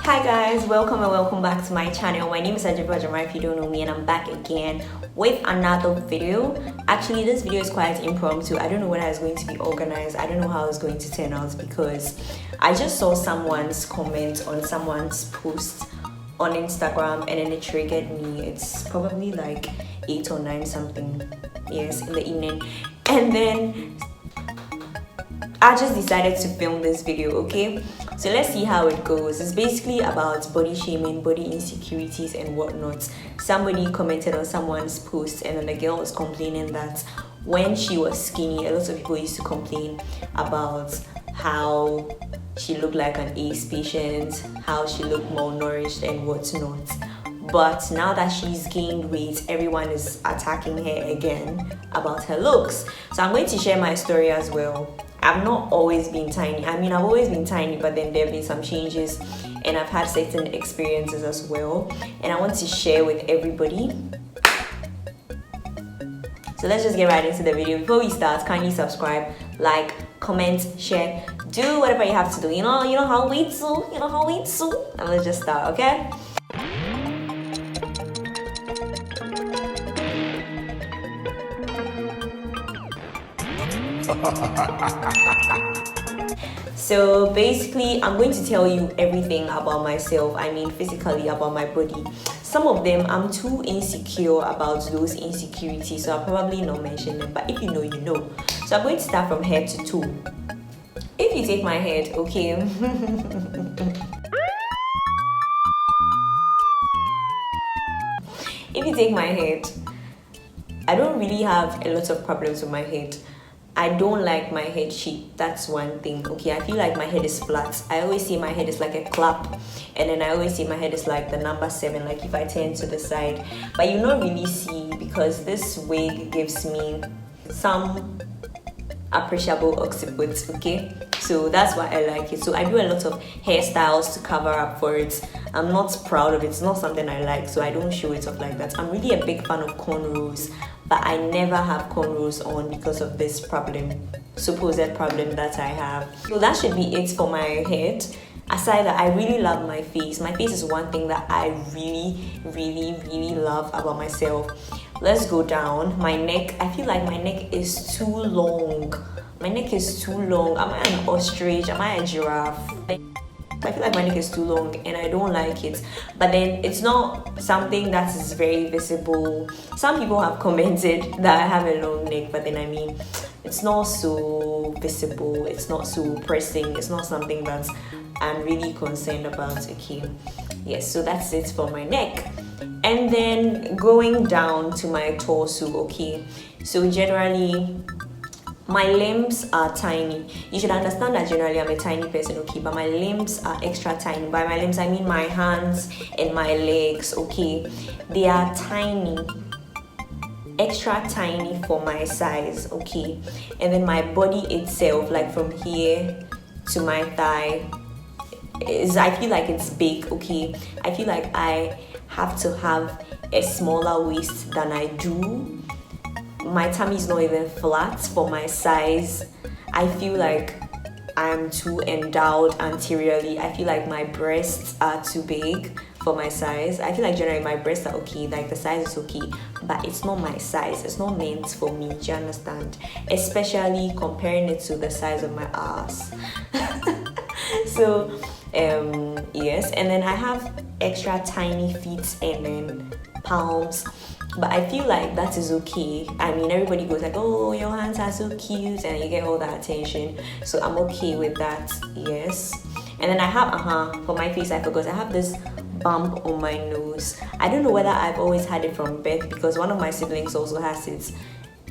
Hi guys, welcome and welcome back to my channel. My name is adwoa if you don't know me, and I'm back again with another video. Actually, this video is quite impromptu. I don't know whether it's going to be organized. I don't know how it's going to turn out because I just saw someone's comment on someone's post on Instagram and then it triggered me. It's probably like 8 or 9 something, yes, in the evening, and then I just decided to film this video. Okay, so let's see how it goes. It's basically about body shaming, body insecurities and whatnot. Somebody commented on someone's post and then the girl was complaining that when she was skinny, a lot of people used to complain about how she looked like an AIDS patient, how she looked malnourished and whatnot. But now that she's gained weight, everyone is attacking her again about her looks. So I'm going to share my story as well. I've not always been tiny. I mean, I've always been tiny, but then there have been some changes and I've had certain experiences as well. And I want to share with everybody. So let's just get right into the video. Before we start, kindly subscribe, like, comment, share, do whatever you have to do. You know how we do, And let's just start, okay? So basically, I'm going to tell you everything about myself. I mean, physically, about my body. Some of them I'm too insecure about, those insecurities, so I'll probably not mention them, but if you know, you know. So I'm going to start from head to toe. If you take my head, okay. If you take my head, I don't really have a lot of problems with my head. I don't like my head shape. That's one thing. Okay, I feel like my head is flat. I always say my head is like a clap, and then I always say my head is like the number 7, like if I turn to the side. But you don't really see because this wig gives me some appreciable occiput. Okay, so that's why I like it. So I do a lot of hairstyles to cover up for it. I'm not proud of it. It's not something I like, so I don't show it off like that. I'm really a big fan of cornrows, but I never have cornrows on because of this supposed problem that I have. So that should be it for my head. Aside that, I really love my face. My face is one thing that I really love about myself. Let's go down. My neck, I feel like my neck is too long. My neck is too long. Am I an ostrich? Am I a giraffe? I feel like my neck is too long and I don't like it. But then it's not something that is very visible. Some people have commented that I have a long neck, but then I mean, it's not so visible. It's not so pressing. It's not something that I'm really concerned about. Okay, yes, so that's it for my neck. And then going down to my torso. Okay, so generally my limbs are tiny. You should understand that generally I'm a tiny person, okay, but my limbs are extra tiny. By my limbs I mean my hands and my legs. Okay, they are tiny, extra tiny for my size. Okay, and then my body itself, like from here to my thigh, I feel like it's big. Okay, I feel like I have to have a smaller waist than I do. My tummy is not even flat for my size. I feel like I'm too endowed anteriorly. I feel like my breasts are too big for my size. I feel like generally my breasts are okay, like the size is okay, but it's not my size. It's not meant for me. Do you understand? Especially comparing it to the size of my ass. So yes, and then I have extra tiny feet and then palms, but I feel like that is okay. I mean, everybody goes like, oh, your hands are so cute, and you get all that attention, so I'm okay with that. Yes, and then I have for my face, I forgot, I have this bump on my nose. I don't know whether I've always had it from birth because one of my siblings also has it.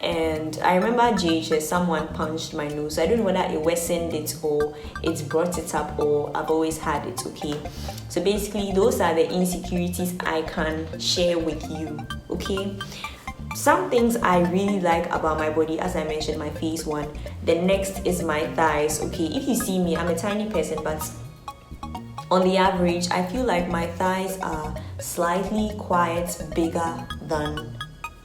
And I remember JHS, someone punched my nose. I don't know whether it worsened it or it brought it up or I've always had it. Okay, so basically those are the insecurities I can share with you. Okay, some things I really like about my body, as I mentioned, my face one. The next is my thighs. Okay, if you see me, I'm a tiny person, but on the average I feel like my thighs are slightly quite bigger than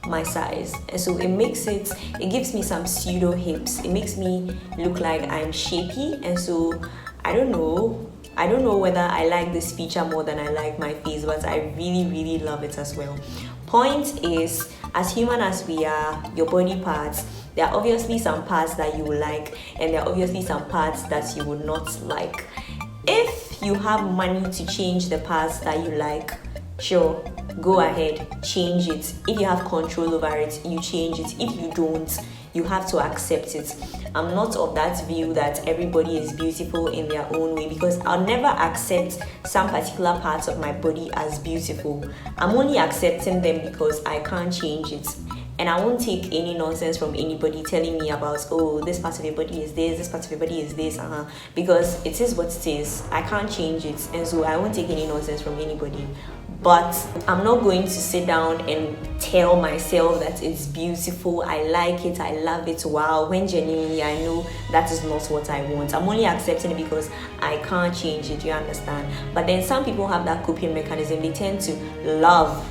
my size, and so it gives me some pseudo hips. It makes me look like I'm shapy, and so I don't know, I don't know whether I like this feature more than I like my face, but I really love it as well. Point is, as human as we are, your body parts, there are obviously some parts that you will like, and there are obviously some parts that you would not like. If you have money to change the parts that you like, sure, go ahead, change it. If you have control over it, you change it. If you don't, you have to accept it. I'm not of that view that everybody is beautiful in their own way, because I'll never accept some particular parts of my body as beautiful. I'm only accepting them because I can't change it. And I won't take any nonsense from anybody telling me about, oh, this part of your body is this part of your body is this, because it is what it is. I can't change it, and so I won't take any nonsense from anybody. But I'm not going to sit down and tell myself that it's beautiful, I like it, I love it, wow, when genuinely I know that is not what I want. I'm only accepting it because I can't change it, you understand? But then some people have that coping mechanism. They tend to love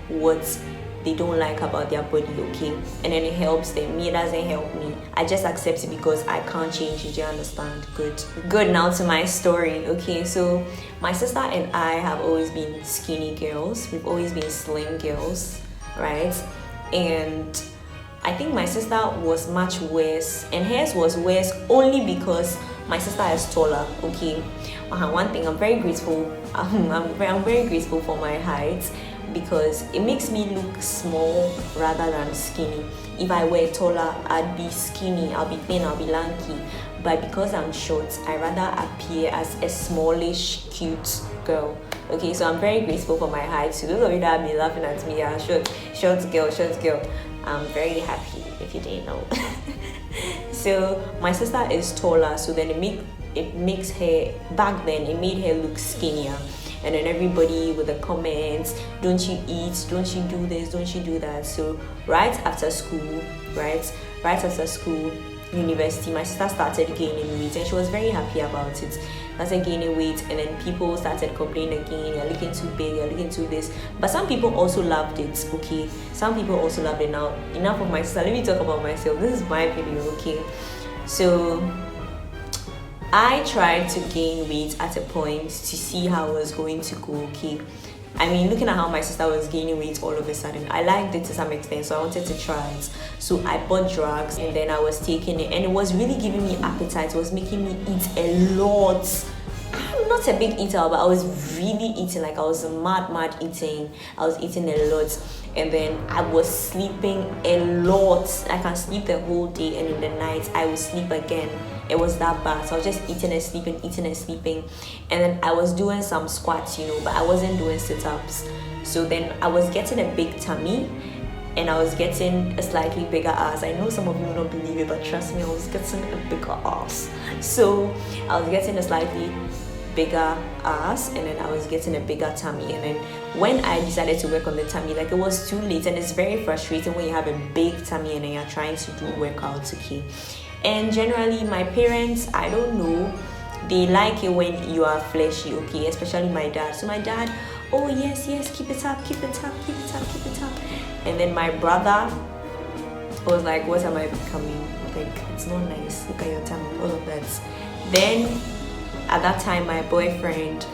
what they don't like about their body, okay? And then it helps them. Me, it doesn't help me. I just accept it because I can't change it, you understand? Good, now to my story, okay? So my sister and I have always been skinny girls. We've always been slim girls, right? And I think my sister was much worse, and hers was worse only because my sister is taller, okay? One thing, I'm very grateful. I'm very grateful for my height, because it makes me look small rather than skinny. If I were taller, I'd be skinny, I'll be thin, I'll be lanky. But because I'm short, I rather appear as a smallish, cute girl. Okay, so I'm very grateful for my height. So those of you that have been laughing at me, short girl. I'm very happy if you didn't know. So my sister is taller, so then it makes her, back then it made her look skinnier. And then everybody with the comments, don't you eat, don't you do this, don't you do that. So right after school, university, my sister started gaining weight, and she was very happy about it. Started gaining weight, and then people started complaining again, you're looking too big, you're looking too this. But some people also loved it, okay? Some people also loved it. Now, enough of my sister, let me talk about myself. This is my video, okay? So I tried to gain weight at a point to see how it was going to go, okay? I mean, looking at how my sister was gaining weight all of a sudden, I liked it to some extent, so I wanted to try it. So I bought drugs, and then I was taking it, and it was really giving me appetite. It was making me eat a lot. I'm not a big eater, but I was really eating, like I was mad eating. I was eating a lot, and then I was sleeping a lot. I can sleep the whole day, and in the night I would sleep again. It was that bad. So I was just eating and sleeping, and then I was doing some squats, but I wasn't doing sit-ups. So then I was getting a big tummy, and I was getting a slightly bigger ass. I know some of you will not believe it, but trust me, I was getting a bigger ass. So I was getting a slightly bigger ass, and then I was getting a bigger tummy. And then when I decided to work on the tummy, like, it was too late, and it's very frustrating when you have a big tummy and then you're trying to do workouts, okay? And generally my parents, I don't know, they like it when you are fleshy, okay? Especially my dad. So my dad, oh yes, keep it up. And then my brother was like, what am I becoming? Like, it's not nice, look at your tummy, all of that. Then at that time, my boyfriend,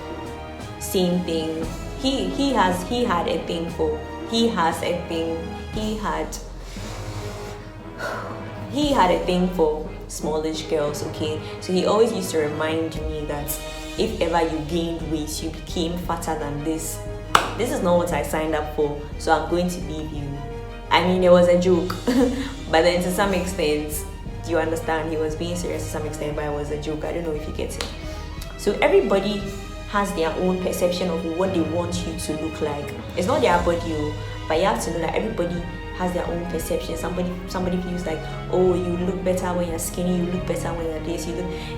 same thing. He had a thing for smallish girls, okay? So he always used to remind me that if ever you gained weight, you became fatter than this. This is not what I signed up for, so I'm going to leave you. I mean, it was a joke, but then to some extent, you understand, he was being serious to some extent, but it was a joke. I don't know if you get it. So everybody has their own perception of what they want you to look like. It's not their body, but you have to know that everybody has their own perception. Somebody feels like, oh, you look better when you're skinny, you look better when you're this,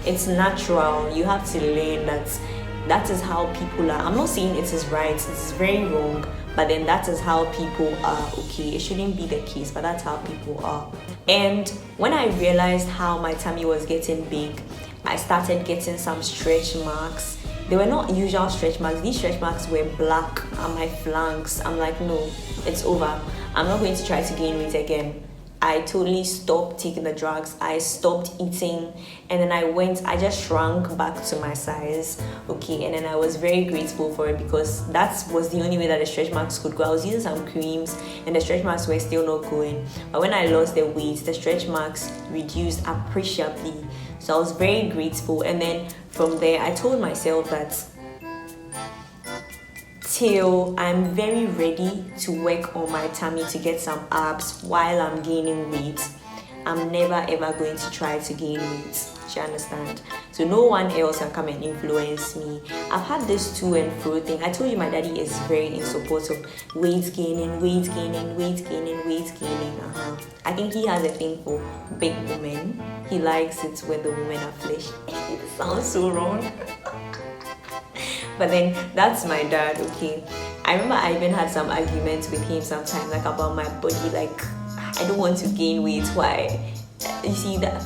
it's natural. You have to learn that is how people are. I'm not saying it is right, it is very wrong, but then that is how people are, okay? It shouldn't be the case, but that's how people are. And when I realized how my tummy was getting big, I started getting some stretch marks. They were not usual stretch marks. These stretch marks were black on my flanks. I'm like, no, it's over. I'm not going to try to gain weight again. I totally stopped taking the drugs. I stopped eating, and then I just shrunk back to my size. Okay, and then I was very grateful for it because that was the only way that the stretch marks could go. I was using some creams and the stretch marks were still not going. But when I lost the weight, the stretch marks reduced appreciably. So I was very grateful. And then from there, I told myself that till I'm very ready to work on my tummy to get some abs while I'm gaining weight, I'm never ever going to try to gain weight. Do you understand? So no one else can come and influence me. I've had this to and fro thing. I told you my daddy is very in support of weight gaining. I think he has a thing for big women. He likes it when the women are flesh. It sounds so wrong. But then that's my dad, okay? I remember I even had some arguments with him sometimes, like about my body, like I don't want to gain weight. Why? You see that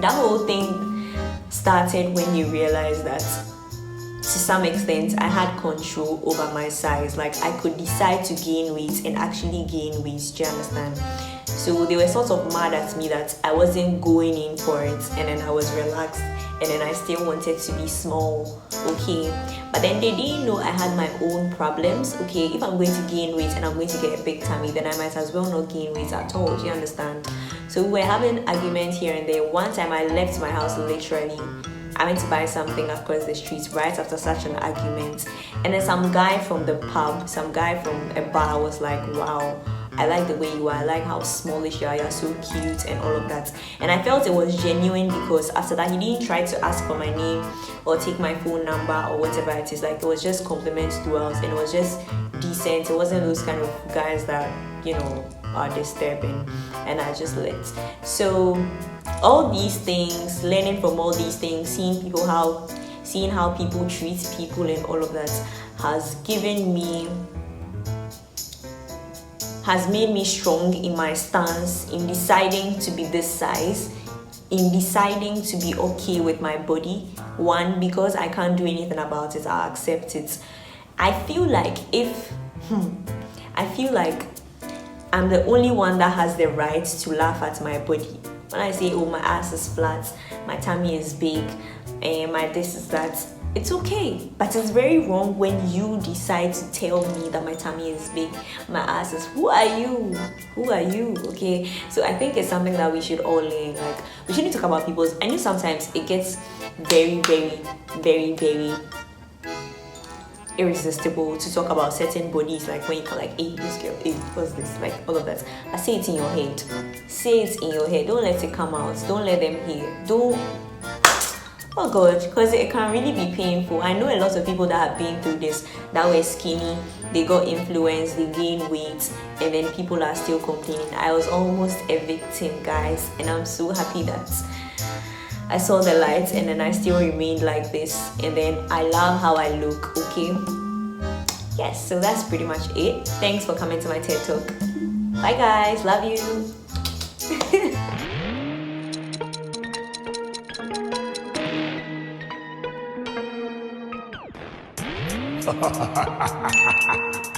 whole thing started when you realize that to some extent I had control over my size. Like I could decide to gain weight and actually gain weight. Do you understand? So they were sort of mad at me that I wasn't going in for it, and then I was relaxed, and then I still wanted to be small, okay? But then they didn't know I had my own problems, okay? If I'm going to gain weight and I'm going to get a big tummy, then I might as well not gain weight at all. Do you understand? So we were having arguments here and there. One time I left my house literally. I went to buy something across the street right after such an argument, and then some guy from the pub, some guy from a bar was like, wow, I like the way you are, I like how smallish you are, you're so cute and all of that. And I felt it was genuine because after that he didn't try to ask for my name or take my phone number or whatever it is. Like it was just compliments throughout, and it was just decent. It wasn't those kind of guys that, you know, are disturbing, and I just let. So all these things, learning from all these things, seeing how people treat people and all of that has made me strong in my stance, in deciding to be this size, in deciding to be okay with my body. One, because I can't do anything about it, I accept it. I feel like I'm the only one that has the right to laugh at my body. When I say, oh, my ass is flat, my tummy is big, and my this is that, it's okay. But it's very wrong when you decide to tell me that my tummy is big, my ass is, who are you? Okay? So I think it's something that we should all learn. Like, we shouldn't talk about people's, I know sometimes it gets very, very, very, very irresistible to talk about certain bodies, like when you call like, hey, this girl, hey, what's this, like all of that. But say it in your head. Say it in your head. Don't let it come out. Don't let them hear. Don't. Oh God, because it can really be painful. I know a lot of people that have been through this, that were skinny, they got influenced, they gained weight, and then people are still complaining. I was almost a victim, guys, and I'm so happy that I saw the light, and then I still remained like this, and then I love how I look, okay? Yes, so that's pretty much it. Thanks for coming to my TED Talk. Bye guys, love you. Ha ha ha ha ha ha.